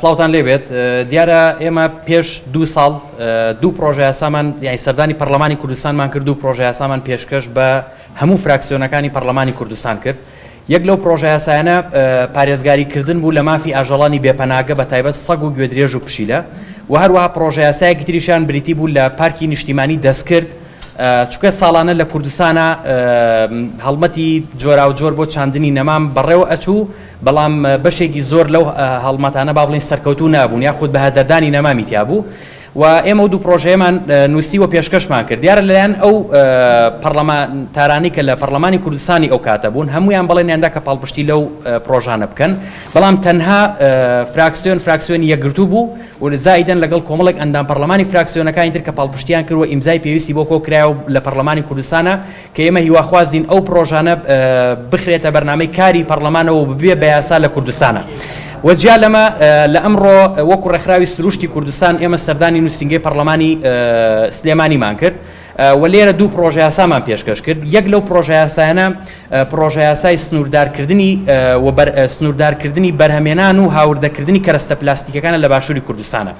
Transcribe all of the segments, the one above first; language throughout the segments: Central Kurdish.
سڵاوتان لێبێت دیارە ئێمە پێش 2 ساڵ 2 پرۆژە یاسامان یعنی سەردانی پەرلەمانی کوردستانمان کرد و پرۆژە یاسامان پێشکەش بە هەموو فراکسیۆنەکانی پەرلەمانی کوردستان کرد. یەک لەو پرۆژە یاسایانە پارێزگاریکردن بوو لە مافی ئاژەڵانی بێپەناگە بە تایبەت سەگ و گوێدرێژ و پشیلە و هەروەها پرۆژە یاسایەکی تریشان بریتی بوو لە پارکی نیشتیمانی دەستکرد چونکە ساڵانە لە کوردستانە هەڵمەتی جۆرا و جۆر بۆ چاندنی نەمام بەڕێوە ئەچوو بەڵام بەشێکی زۆر لەو هەڵمەتانە با بڵین سەرکەوتوو نابوون یاخود بەهەدەردانی نەمامی تیا بوو و ئێمە دوو پرۆژەیەمان نووسی و پێشکەشمان کرد. دیارە لەلایەن ئەو پەرلەمانتارانی کە لە پەرلەمانی کوردستانی ئەو کاتە بوون هەمویان بڵێنیاندا کە پاڵپشتی لەو پرۆژانە بکەن بەڵام تەنها فراکسیۆن یەکگرتوو بوو و زائیدەن لەگەڵ کۆمەڵێک ئەندام پەرلەمانی فراکسیۆنەکانی تر کە پاڵپشتیان کردوە ئیمزای پێویستی بۆ کۆکرایەوە لە پەرلەمانی کوردستانە کە ئێمە هیواخوازین ئەو پرۆژانە بخرێتە بەرنامەی کاری پەرلەمانەوە و ببێ بە یاسا لە کوردستانە. وەجیا لەمە لە ئەمڕۆ وەکو ڕێکخراوی سروشتی کوردستان ئێمە سەردانی نووسینگەی پەرلەمانی سلێمانیمان کرد و لێرە دوو پرۆژە یاسامان پێشکەش کرد. یەک لەو پرۆژە یاسایانە پرۆژە یاسای سنووردارکردنی بەرهەمێنان و هاوردەکردنی کەرەستە پلاستیکەکانە لە باشووری کوردستانە.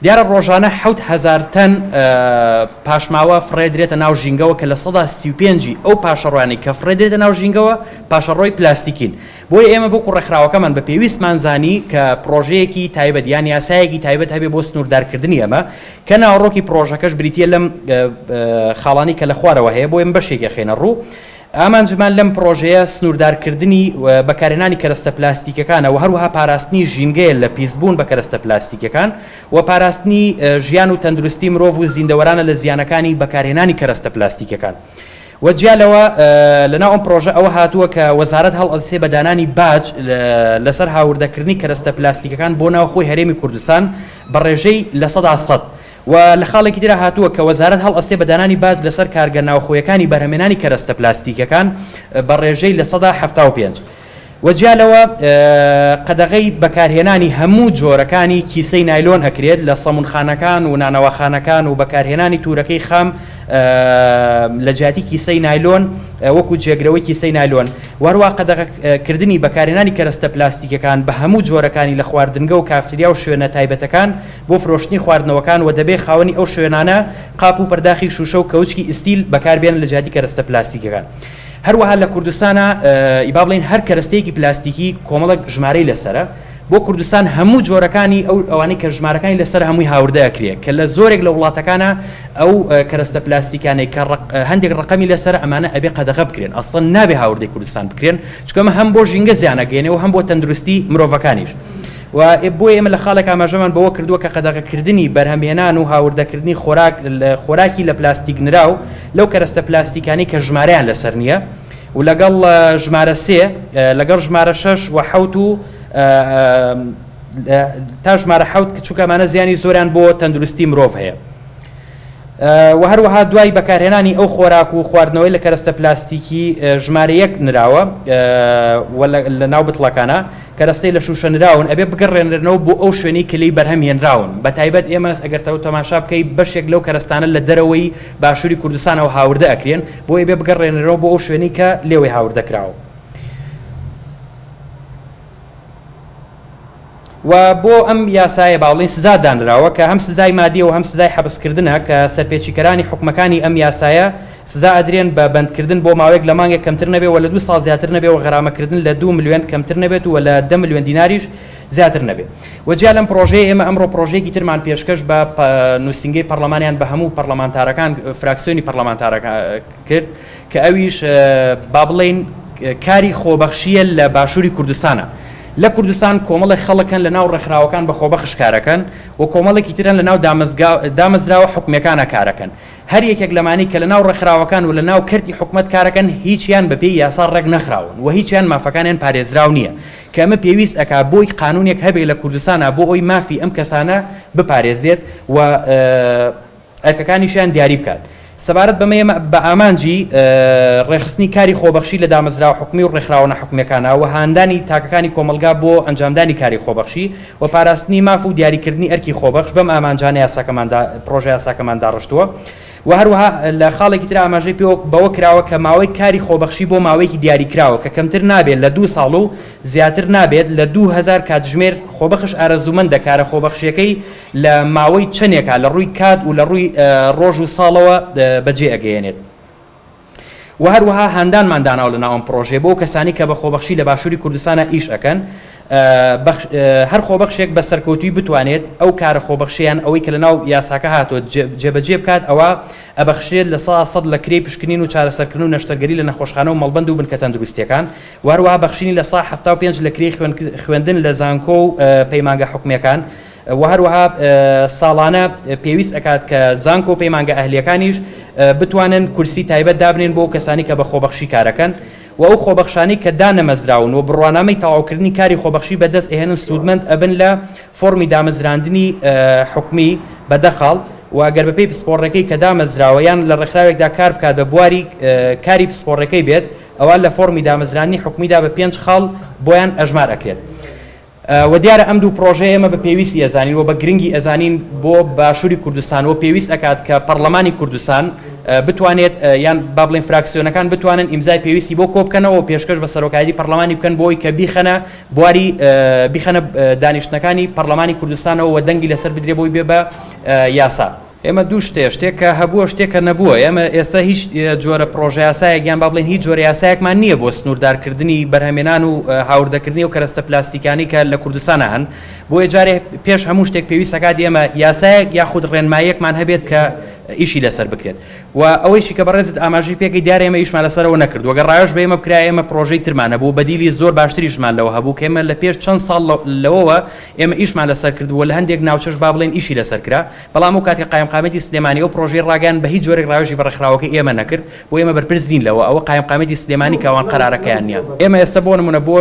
دیارە ڕۆژانە 7,000 تەن پاشماوە فڕێدرێتە ناو ژینگەوە کە لە 135 ئەو پاشەڕوانی کە فڕێدرێتە ناو ژینگەوە پاشەڕۆی پلاستیکین. بۆیە ئێمە بۆ ڕێکخراوەکەمان بە پێویستمان زانی کە پرۆژەیەکی تایبەت یان یاسایەکی تایبەت هەبێ بۆ سنووردارکردنی ئەمە کە ناوەڕۆکی پرۆژەکەش بریتە لەم خاڵانی کە لە خوارەوە هەیە بۆ ئێمە بەشێکی خێنە ڕوو. ئامانجمان لەم پرۆژەیە سنووردارکردنی بەکارهێنانی کەرەستە پلاستیکەکانە و هەروەها پاراستنی ژینگەیە لە پیسبوون بە کەرەستە پلاستیکەکان و پاراستنی ژیان و تەندروستی مرۆڤ و زیندەوەرانە لە زیانەکانی بەکارهێنانی کەرەستە پلاستیکەکان. وەجیالەوە لەناو ئەم پرۆژە ئەوە هاتووە کە وەزارەت هەڵئەسێ بە دانانی باج لەسەر هاوردەکردنی کەرەستە پلاستیکەکان بۆ ناوخۆی هەرێمی کوردستان بە ڕێژەی لە 100% و لە خاڵێکی ترە هاتووە کە وەزارەت هەڵئەسێ بە دانانی باج لەسەر کارگە ناوخۆیەکانی بەرهەمێنانی کەرەستە پلاستیکەکان بە ڕێژەی لە 175. وەجیالەوە قەدەغەی بەکارهێنانی هەموو جۆرەکانی کیسەی نایلۆن ئەکرێت لە سەمونخانەکان و نانەوەخانەکان و بەکارهێنانی تورەکەی خام لە جیاتی کیسەی نایلۆن وەکو جێگرەوەی کیسەی نایلۆن وەروە قەدەغەکردنی بەکارهێنانی کەرەستە پلاستیکەکان بە هەموو جۆرەکانی لە خواردنگە و کافتریا و شوێنە تایبەتەکان بۆ فرۆشتنی خواردنەوەکان و دەبێ خاوەنی ئەو شوێنانە قاپ و پەرداخی شوشە و کەوچکی ئیستیل بەکاربێنن لە جیاتی کەرەستە پلاستیکەکان. هەروەها لە کوردستانە ئیبا بڵین هەر کەرەستەیەکی پلاستیکی کۆمەڵک ژمارەی لەسرە بۆ کوردستان هەموو جۆرەکانی ئەوانەی کە ژمارەکانی لەسەر هەمووی هاوردە ئەکرێت کە لە زۆرێک لە وڵاتەکانە ئەو کەرەستە پلاستیکانەی کە هەندێک ڕقەمی لەسەر ئەمانە ئەبێ قەدەغە بکرێن ئەسڵەن نابێ هاوردەی کوردستان بکرێن چونکە هەم بۆ ژینگە زیانەگەێنێ و هەم بۆ تەندروستی مرۆڤەکانیش. و بۆ ئێمە لە خاڵێک ئاماژەمان بەوە کردووە کە قەدەغەکردنی بەرهەمهێنان و هاوردەکردنی خۆراکی لە پلاستیک نراو لەو کەرەستە پلاستیکانی کە ژمارەیان لەسەر نییە و لەگەڵ ژمارە 3 لەگەڵ ژمارە 6 و 7 و تا ژمارە 7 کە چووکەمانە زیانی زۆریان بۆ تەندروستی مرۆڤ هەیە. و هەروەها دوای بەکارهێنانی ئەو خۆراک و خواردنەوەی لە کەرەستە پلاستیکی ژمارە 1 نراوە لە ناو بتڵەکانە کەرەستەی لە شوشە نراون ئەبێ بگەڕێنرنەوە بۆ ئەو شوێنی کلەی بەرهەم هێنراون بە تایبەت ئێمە ئەگەرتەوە تەماشا بکەی بەشێک لەو کەرەستانە لە دەرەوەی باشووری کوردستانەوە هاوردە ئەکرێن بۆ ئێبێ بگەڕێنرەوە بۆ ئەو شوێنی کە لێوەی هاوردەکراوە. و بۆ ئەم یاسایە باڵین سزا دانراوە کە هەم سزای مادیە و هەم سزای حەبسکردنە کە سەرپێچیکەرانی حکومەکانی ئەم یاسایە سزا ئەدرێن بە بەندکردن بۆ ماوەیەک لە مانگێک کەمتر نەبێ و لە 2 ساڵ زیاتر نەبێ و غەرامەکردن لە 2 ملیۆن کەمتر نەبێت و لە 10 ملیۆن دیناریش زیاتر نەبێت. وەجیا لەم پرۆژەیە ئێمە ئەمڕۆ پرۆژەیەکی ترمان پێشکەش بە نووسینگەی پەرلەمانیان بە هەموو پەرلەمانتارەکان فراکسیۆنی پەرلەمانتارەکان کرد کە ئەویش با بڵێن کاری خۆبەخشیە لە باشووری کوردستانە. لە کوردستان کۆمەڵی خەڵکن لە ناو ڕێکخراوەکان بە خۆبەخش کارەکەن و کۆمەڵێکی ترن لە ناو دامەزراوە حکومەکانە کارەکەن. هەر یەکێک لەمانی کە لە ناو ڕێکخراوەکان و لە ناو کردی حکومەت کارەکەن هیچیان بەپێی یاسا ڕێک نەخراون و هیچیان مافەکانیان پارێزراو نییە کە ئەمە پێویست ئەکا بۆی قانونێک هەبێ لە کوردستانە بۆ ئەوی مافی ئەم کەسانە بپارێزێت و ئەرکەکانیشیان دیاری بکات. سەبارەت بەمە بە ئامانجی ڕێخستنی کاری خۆبەخشی لە دامەزراوە حکومی و ڕێکخراوە نەحکومیەکانە و هاندانی تاکەکانی کۆمەلگا بۆ ئەنجامدانی کاری خۆبەخشی و پاراستنی ماف و دیاریکردنی ئەرکی خۆبەخش بەم ئامانجانە یاساکەماندا پرۆژە یاساکەمان داڕشتووە. و هەروەها لە خاڵێکی تر ئاماژەی بەوە کراوە کە ماوەی کاری خۆبەخشی بۆ ماوەیەکی دیاریکراوە کە کەمتر نابێت لە 2 ساڵ و زیاتر نابێت لە 2000 کاتژمێر خۆبەخش ئارەزوومەند دەکارە خۆبەخشیەکەی لە ماوەی چەندێکە لە ڕووی کات و لە ڕووی ڕۆژ و ساڵەوە بەجێ ئەگەیەنێت. و هەروەها هەندانمان داناوە لە ناوەم پرۆژێ بۆ کەسانی کە بە خۆبەخشی لە باشووری کوردستانە ئیش ئەکەن هەر خۆبەخشێک بە سەرکەوتوی بتوانێت ئەو کارە خۆبەخشیان ئەوەی کە لە ناو یاساکە هاتووە جێبەجێ بکات ئەوە ئەبەخشێت لە 100% لە کرێی پشکنین و چارەسەرکردن و نەشتەرگەری لە نەخۆشخانە و مەڵبەند و بنکە تەندروستیەکان و هەروەها بەخشینی لە 175 لە کرێی خوێندن لە زانکۆ و پەیمانگە حکومیەکان و هەروەها ساڵانە پێویست ئەکات کە زانکۆ و پەیمانگە ئەهلیەکانیش بتوانن کورسی تایبەت دابنێن بۆ کەسانی کە بە خۆبەخشی کارەکەن و ئەو خۆبەخشانی کە دانەمەزراون و بڕوانامەی تەواوکردنی کاری خۆبەخشی بەدەست ئێهێنن سوودمەند ئەبن لە فۆرمی دامەزراندنی حکومی بەدەخەڵ و ئەگەر بەپێی پسپۆڕەکەی کە دامەزراوە یان لە ڕێکخراوێکدا کار بکات بە بواری کاری پسپۆڕەکەی بێت ئەوە لە فۆرمی دامەزرانی حکومیدا بە 5 خاڵ بۆیان ئەژمار ئەکرێت. و دیارە ئەم دوو پرۆژە ئێمە بە پێویستی ئەزانین و بە گرنگی ئەزانین بۆ باشووری کوردستان و پێویست ئەکات کە پەرلەمانی کوردستان بتوانێت یان با بڵێن فراکسیۆنەکان بتوانن ئیمزای پێویستی بۆ کۆبکەنەوە و پێشکەش بە سەرۆکایەتی پەرلەمانی بکەن بۆی کە بواری بیخەنە دانیشتەکانی پەرلەمانی کوردستانەوە و دەنگی لەسەر بدرێ بۆی بێ بە یاسا. ئێمە دوو شتێک کە هەبووە شتێکە نەبووە ئێمە ئێستا هیچ جۆرە پرۆژە یاسایەک یان با بڵێن هیچ جۆرە یاسایەکمان نییە بۆ سنووردارکردنی بەرهەمێنان و هاوردەکردنی و کەرەستە پلاستیکانی کە لە کوردستانە هەن بۆیە جارێ پێش هەموو شتێک پێویست ئەکات ئێمە یاسایەک یاخود ڕێنماییەکمان هەبێت کە ئیشی لەسەر بکرێت و ئەوەیشی کە بەڕێزت ئاماژەی پێکەی دیارە ئێمە ئیشمان لەسەرەوە نەکرد وەگەر ڕایۆش بە ئێمە بکرا ئێمە پرۆژەی ترمانە بوو بەدیلی زۆر باشتریشمان لەوە هەبوو کە ئێمە لە پێش چەند ساڵ لەوەوە ئێمە ئیشمان لەسەر کردووە لە هەندێک ناوچەش با بڵێن ئیشی لەسەر کرا بەڵام و کاتی قایمقامەتی سلێمانی ئەو پرۆژەی ڕاگەیان بە هیچ جۆرێک ڕایۆژی بەڕێکخراوەکەی ئێمە نەکرد بۆ ئێمە بەرپرسین لەوە ئەوە قایمقامەتی سلێمانی کەوان قەرارەکەیان نییە. ئێمە ئێستا بۆ نمونە بۆ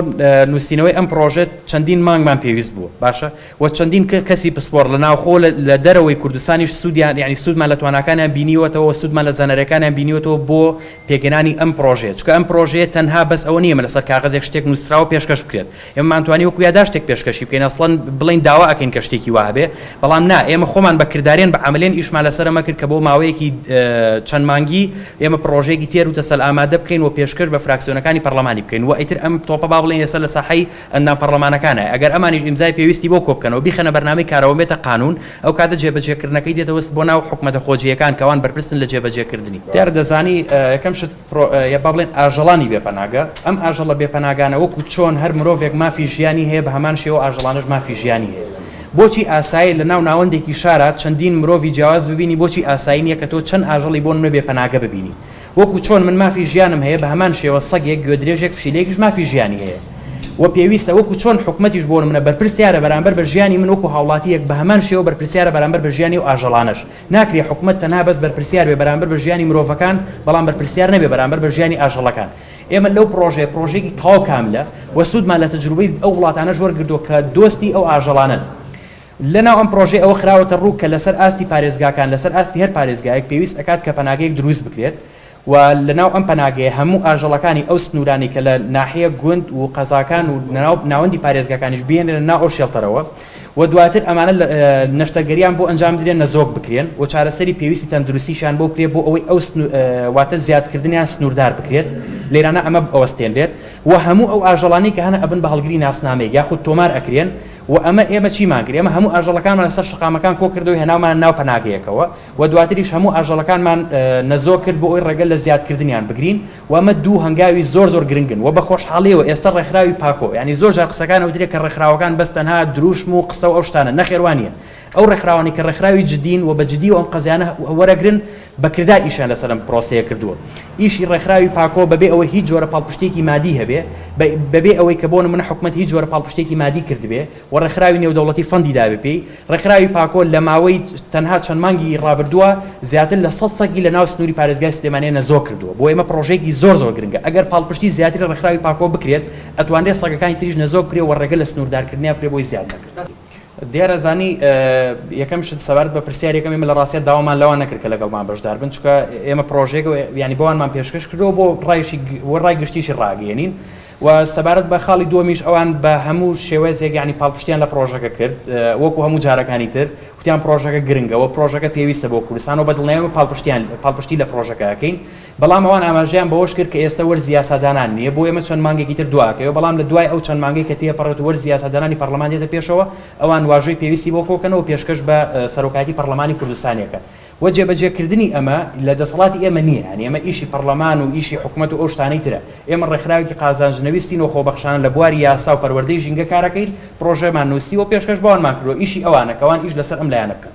نووسینەوەی ئەم پرۆژێت چەندین مانگمان پێویست بوو باشە و چەندین کەسی پسپۆر لە ناوخۆ لە دەرەوەی کوردستانیش سوودیان یعنی سوودمان لە تواناکانیان بینیوەتەوە سوودمان لە زانەرەکانیان بینیوەتەوە بۆ پێگەنانی ئەم پرۆژێت چکە ئەم پرۆژەیە تەنها بەس ئەوە نییە لەسەر کاغەزێک شتێک نووسراوە پێشکەش بکرێت ئێمەمانتوانی وەکو یادا شتێک پێشکەشی بکەین ئەسڵەن بڵین داوا ئەکەین کە شتێکی وا هەبێ بەڵام نا ئێمە خۆمان بە کردارێن بە عەمەلێن ئیشمان لەسەرەمە کرد کە بۆ ماوەیەکی چەند مانگی ئێمە پرۆژەیەکی تێر و تەسەل ئامادە بکەین و پێشکەش بە فراکسیۆنەکانی پەرلەمانی بکەین و ئیتر ئەم تۆپە با بڵێن ئێستا لە ساحەی ئەندام پەرلەمانەکانە ئەگەر ئەمانیش ئیمزای پێویستی بۆ کۆبکەنەوە بیخەنە بەرنامەی کارەوە بێتە قانون ئەو کاتە جێبەجێکردنەکەی دێتەوە بۆ ناو حکومەتە خۆجیەکان کەوان بەرپرسن لە جێبەجێکردنی دیار دەزانی یەکەم شت یا با بڵێن ئاژەڵانی بێپەناگە ئەم ئاژەڵە بێپەناگانە وەکو چۆن هەر مرۆڤێک مافی ژیانی هەیە بە هەمان شێوە ئاژەڵانش مافی ژیانی هەیە بۆچی ئاسایی لە ناو ناوەندێکی شارە چەندین مرۆڤی جیاواز ببینی بۆچی ئاسایی نییە کە تۆ چەند ئاژەڵی بۆ منە بێپەناگە ببینی وەکو چۆن من مافی ژیانم هەیە بە هەمان شێوە سەگێک گوێدرێژێک پشیلەیەکیش مافی ژیانی هەیە و پێویستە وەکو چۆن حکومەتیش بۆ منە بەرپرسیارە بەرامبەر بە ژیانی من وەکو هاوڵاتیەک بە هەمان شێوە بەرپرسیارە بەرامبەر بە ژیانی و ئاژەڵانش ناکرێ حکومەت تەنها بەس بەرپرسیار بێ بەرامبەر بە ژیانی مرۆڤەکان بەڵام بەرپرسیار نەبێ بەرامبەر بە ژیانی ئاژەڵەکان ئێمە لەو پرۆژەیەکی تەواو کاملە و سوودمان لە تەجروبەی ئەو وڵاتانە وەرگردووە کە دۆستی ئەو ئاژەڵانن لەناو ئەم پرۆژەی ئەوە خراوەتە ڕوو کە لەسەر ئاستی پارێزگاکان لەسەر ئاستی هەر پارێزگایەک پێویست ئەکات کە پەناگەیەک دروست بکرێت و لەناو ئەم پەناگەیە هەموو ئاژەڵەکانی ئەو سنوورانی کە لە ناحیە گوند و قەزاکان و ناوەندی پارێزگاکانیش بێنێنە ناو ئەو شێڵتەرەوە و دواتر ئەمانە نەشتەرگەریان بۆ ئەنجام درێن نەزۆک بکرێن و چارەسەری پێویستی تەندروستیشان بۆ بکرێت بۆ ئەوەی ئەو واتە زیادکردنیان سنووردار بکرێت لێرانە ئەمە ئەوەستێنرێت و هەموو ئەو ئاژەڵانی کە هەنە ئەبن بە هەڵگری ناسنامەیە یاخود تۆمار ئەکرێن و ئەمە ئێمە چیمان کرد ئێمە هەموو ئاژەڵەکانمان لەسەر شقامەکان کۆ کردەوە هێناومان ناو پەناگەیەکەوە و دواتریش هەموو ئاژەڵەکانمان نەزۆ کرد بۆ ئەوی ڕێگەل لە زیادکردنیان بگرین و ئەمە دوو هەنگاوی زۆر گرنگن و بە خۆشحاڵیەوە ئێستا ڕێکخراوی پاکۆ یعنی زۆر جار قسەکان ئەوترێت کە ڕێکخراوەکان بەس تەنها دروشم و قسە و ئەو شتانە نەخێوانیە ئەو ڕێکخراوانی کە ڕێکخراوی جدین و بە جدی و ئەم قەزیانە وەرەگرن بەکردار ئیشان لەسەر ئەم پرۆسەیە کردووە ئیشی ڕێکخراوی پاکۆ بەبێ ئەوەی هیچ جۆرە پاڵپشتێکی مادی هەبێ بەبێ ئەوەی کە بۆ نمونە حکومەت هیچ جۆرە پاڵپشتێکی مادی کردبێ و ڕێکخراوی نێودەوڵەتی فەندی دابێ پێی ڕێکخراوی پاکۆ لە ماوەی تەنها چەند مانگی ڕابردووە زیاتر لە 100 سەگی لە ناو سنووری پارێزگای سلێمانیە نەزۆ کردووە بۆ ئێمە پرۆژەیەکی زۆر گرنگە ئەگەر پاڵپشتی زیاتر ڕێکخراوی پاکۆ بکرێت ئەتوانرێت سەگەکانی تریش نەزۆ بکرێت و ڕێگە لە سنووردارکردنیان پرێ بۆی زیاد نەکرێت دیارە زانی یەکەم شت سەبارەت بە پرسیارێکەکەم ئێمە لە ڕاستیە داوامان لەوە نەکرد کە لەگەڵمان بەشدار بن چونکە ئێمە پرۆژێک ینی بۆوانمان پێشکەش کردەوە بۆ ڕای گشتیشی ڕاگەیەنین و سەبارەت بە خاڵی دووەمیش ئەوان بە هەموو شێوەیەک ینی پاڵپشتیان لە پرۆژەکە کرد وەکو هەموو جارەکانی تر وتیان پرۆژەکە گرنگەوە پرۆژەکە پێویستە بۆ کوردستان و بەدڵنیایەوە پاڵپشتی لە پرۆژەکەکەین بەڵام ئەوان ئاماژەیان بەوەش کرد کە ئێستا وەرز یاسادانان نییە بۆ ئێمە چەند مانگێکی تر دواکەوە بەڵام لە دوای ئەو چەند مانگەی کە تێپەڕێت وەرز یاسادانانی پەرلەمان دێتە پێشەوە ئەوان واژۆی پێویستی بۆ کۆکەنەوە پێشکەش بە سەرۆکاتی پەرلەمانی کوردستانیەکە و جێبەجێکردنی ئەمە لە دەسەڵاتی ئێمە نییە ینی ئێمە ئیشی پەرلەمان و ئیشی حکوومەت و ئەو شتانەی ترە ئێمە ڕێکخراوێکی قازانجنەویستین و خۆبەخشانە لە بواری یاسا و پەروەردەی ژینگە کارەکەین پرۆژەمان نووسی و پێشکەش بۆوانمان کردووە ئیشی ئەوانە کەوان ئیش لەسەر ئەم لایەنە بکەن